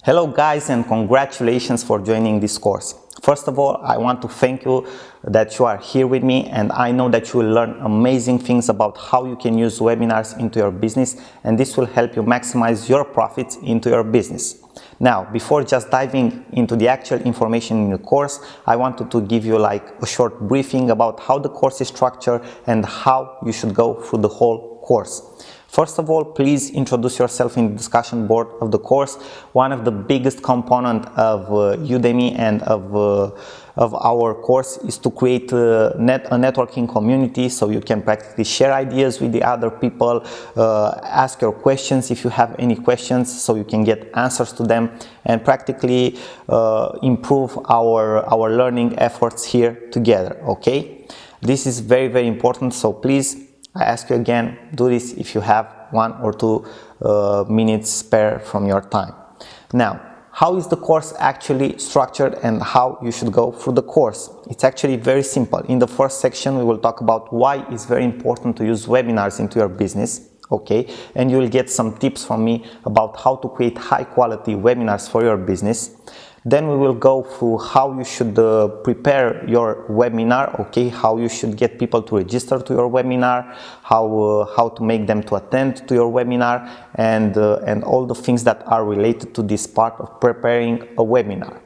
Hello guys, and congratulations for joining this course. First of all, I want to thank you that you are here with me, and I know that you will learn amazing things about how you can use webinars into your business, and this will help you maximize your profits into your business. Now, before just diving into the actual information in the course, I wanted to give you like a short briefing about how the course is structured and how you should go through the whole course. First of all, please introduce yourself in the discussion board of the course. One of the biggest components of Udemy and of our course is to create a networking community, so you can practically share ideas with the other people, ask your questions if you have any questions, so you can get answers to them, and practically improve our learning efforts here together. Okay, this is very, very important, so please, I ask you again, do this if you have 1 or 2 minutes spare from your time. Now, how is the course actually structured and how you should go through the course? It's actually very simple. In the first section, we will talk about why it's very important to use webinars into your business. Okay, and you will get some tips from me about how to create high quality webinars for your business. Then we will go through how you should prepare your webinar, okay, how you should get people to register to your webinar, how to make them to attend to your webinar, and all the things that are related to this part of preparing a webinar.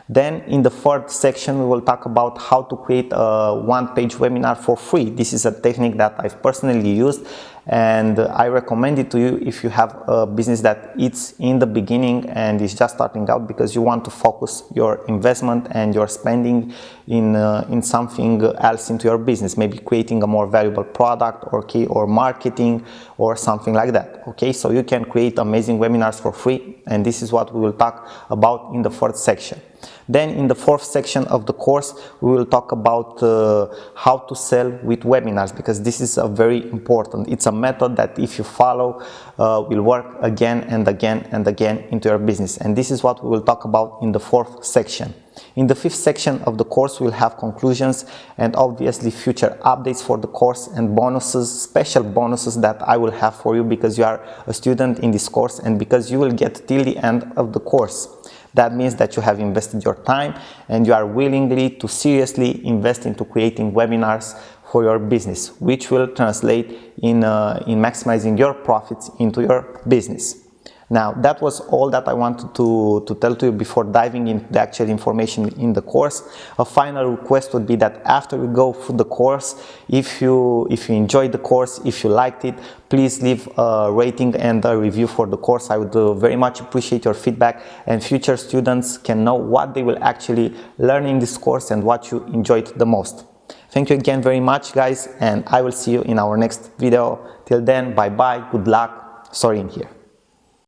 Then in the third section, we will talk about how to create a one-page webinar for free. This is a technique that I've personally used, and I recommend it to you if you have a business that it's in the beginning and is just starting out, because you want to focus your investment and your spending in something else into your business, maybe creating a more valuable product or marketing or something like that. Okay, so you can create amazing webinars for free, and this is what we will talk about in the fourth section. Then in the fourth section of the course, we will talk about how to sell with webinars, because this is a very important. It's a method that if you follow will work again and again and again into your business, and this is what we will talk about in the fourth section. In the fifth section of the course, we'll have conclusions and obviously future updates for the course and bonuses, special bonuses that I will have for you because you are a student in this course and because you will get till the end of the course. That means that you have invested your time and you are willingly to seriously invest into creating webinars for your business, which will translate in maximizing your profits into your business. Now, that was all that I wanted to tell to you before diving into the actual information in the course. A final request would be that after you go through the course, if you enjoyed the course, if you liked it, please leave a rating and a review for the course. I would very much appreciate your feedback, and future students can know what they will actually learn in this course and what you enjoyed the most. Thank you again very much, guys, and I will see you in our next video. Till then, bye bye, good luck, Sorin here.